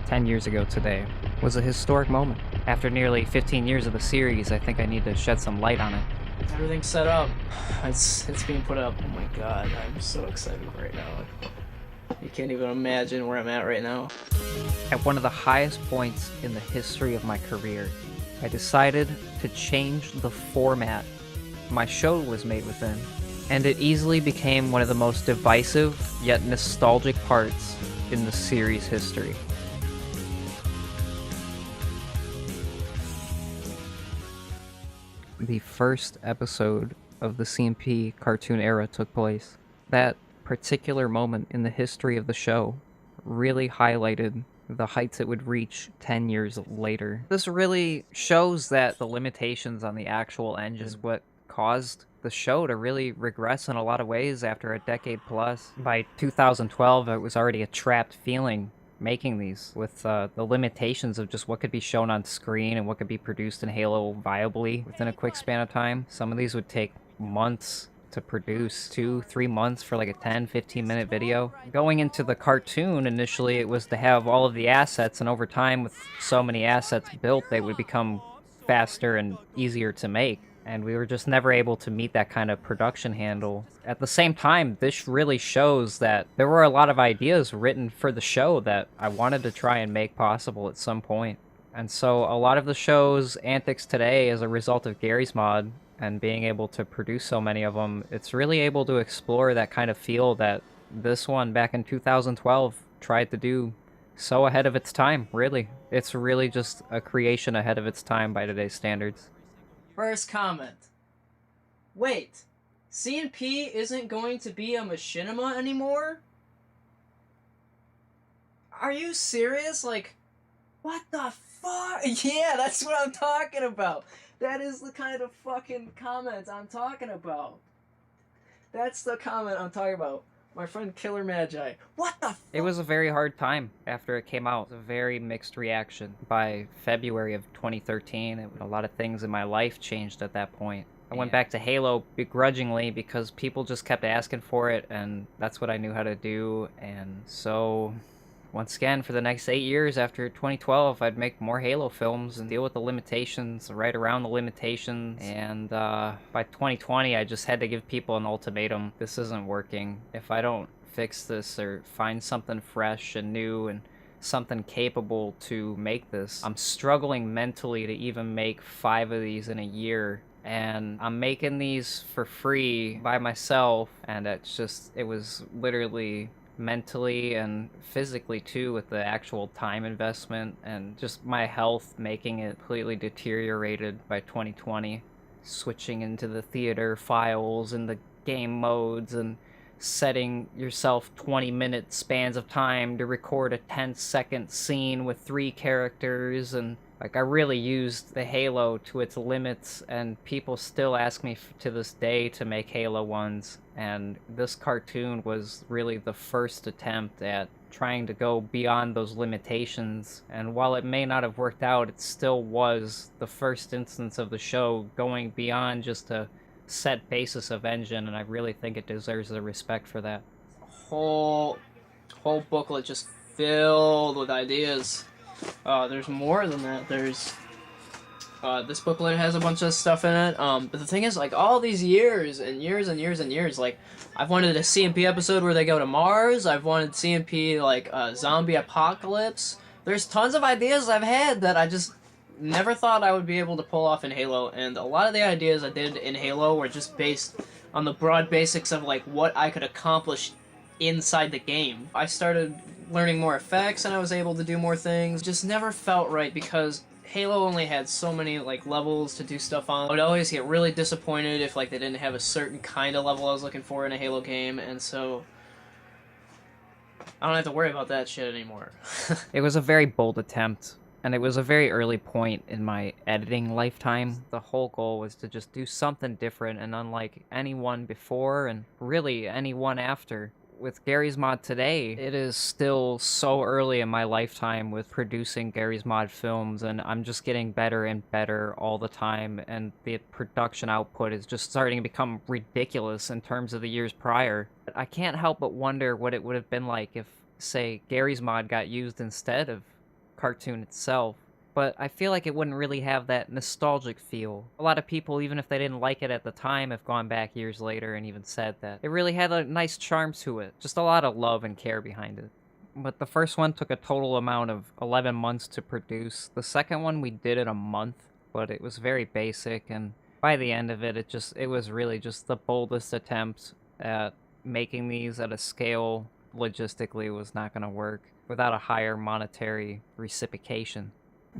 10 years ago today was a historic moment. After nearly 15 years of the series, I think I need to shed some light on it. Everything's set up. It's being put up. Oh my god, I'm so excited right now. You can't even imagine where I'm at right now. At one of the highest points in the history of my career, I decided to change the format my show was made within, and it easily became one of the most divisive yet nostalgic parts in the series' history. The first episode of the CNP cartoon era took place. That particular moment in the history of the show really highlighted the heights it would reach 10 years later. This really shows that the limitations on the actual engine is what caused the show to really regress in a lot of ways after a decade plus. By 2012, it was already a trapped feeling making these, with the limitations of just what could be shown on screen and what could be produced in Halo viably within a quick span of time. Some of these would take months to produce, 2-3 months for like a 10-15 minute video. Going into the cartoon, initially it was to have all of the assets, and over time with so many assets built, they would become faster and easier to make, and we were just never able to meet that kind of production handle. At the same time, this really shows that there were a lot of ideas written for the show that I wanted to try and make possible at some point. And so a lot of the show's antics today, as a result of Gary's mod and being able to produce so many of them, it's really able to explore that kind of feel that this one back in 2012 tried to do so ahead of its time, really. It's really just a creation ahead of its time by today's standards. First comment. Wait, CNP isn't going to be a machinima anymore? Are you serious? Like, what the fuck? Yeah, that's what I'm talking about. That is the kind of fucking comment I'm talking about. That's the comment I'm talking about. My friend Killer Magi. What the fuck? It was a very hard time after it came out. It was a very mixed reaction. By February of 2013, a lot of things in my life changed at that point. I went back to Halo begrudgingly because people just kept asking for it, and that's what I knew how to do. And so, once again, for the next 8 years after 2012, I'd make more Halo films and deal with the limitations, right around the limitations. And by 2020, I just had to give people an ultimatum. This isn't working. If I don't fix this or find something fresh and new and something capable to make this, I'm struggling mentally to even make 5 of these in a year. And I'm making these for free by myself, and it was literally mentally and physically too, with the actual time investment and just my health making it completely deteriorated by 2020. Switching into the theater files and the game modes and setting yourself 20-minute spans of time to record a 10-second scene with 3 characters, and like, I really used the Halo to its limits, and people still ask me to this day to make Halo ones, and this cartoon was really the first attempt at trying to go beyond those limitations. And while it may not have worked out, it still was the first instance of the show going beyond just a set basis of engine, and I really think it deserves the respect for that. Whole booklet just filled with ideas. There's more than that. There's this booklet has a bunch of stuff in it. But the thing is, like, all these years and years and years and years, like, I've wanted a CNP episode where they go to Mars. I've wanted CNP, like, zombie apocalypse. There's tons of ideas I've had that I just never thought I would be able to pull off in Halo, and a lot of the ideas I did in Halo were just based on the broad basics of, like, what I could accomplish inside the game. I started learning more effects, and I was able to do more things. Just never felt right because Halo only had so many, like, levels to do stuff on. I would always get really disappointed if, like, they didn't have a certain kind of level I was looking for in a Halo game, and so I don't have to worry about that shit anymore. It was a very bold attempt, and it was a very early point in my editing lifetime. The whole goal was to just do something different and unlike anyone before, and really anyone after. With Gary's Mod today, it is still so early in my lifetime with producing Gary's Mod films, and I'm just getting better and better all the time, and the production output is just starting to become ridiculous in terms of the years prior. I can't help but wonder what it would have been like if, say, Gary's Mod got used instead of cartoon itself, but I feel like it wouldn't really have that nostalgic feel. A lot of people, even if they didn't like it at the time, have gone back years later and even said that it really had a nice charm to it. Just a lot of love and care behind it. But the first one took a total amount of 11 months to produce. The second one we did in a month, but it was very basic, and by the end of it, it was really just the boldest attempt at making these at a scale logistically was not going to work without a higher monetary reciprocation.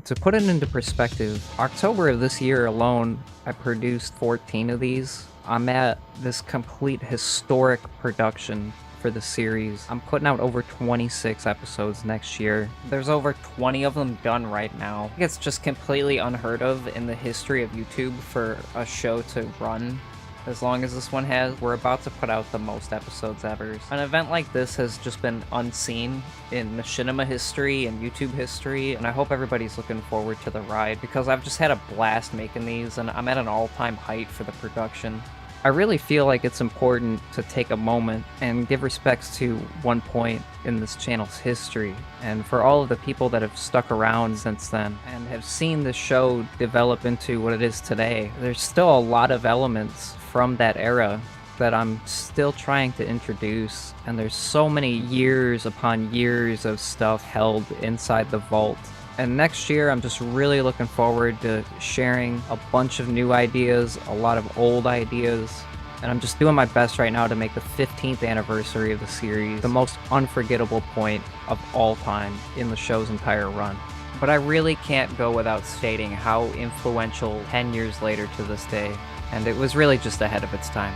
To put it into perspective, October of this year alone, I produced 14 of these. I'm at this complete historic production for the series. I'm putting out over 26 episodes next year. There's over 20 of them done right now. I think it's just completely unheard of in the history of YouTube for a show to run as long as this one has. We're about to put out the most episodes ever. An event like this has just been unseen in machinima history and YouTube history, and I hope everybody's looking forward to the ride because I've just had a blast making these, and I'm at an all-time height for the production. I really feel like it's important to take a moment and give respects to one point in this channel's history, and for all of the people that have stuck around since then and have seen the show develop into what it is today. There's still a lot of elements from that era that I'm still trying to introduce, and there's so many years upon years of stuff held inside the vault. And next year, I'm just really looking forward to sharing a bunch of new ideas, a lot of old ideas, and I'm just doing my best right now to make the 15th anniversary of the series the most unforgettable point of all time in the show's entire run. But I really can't go without stating how influential 10 years later to this day, and it was really just ahead of its time.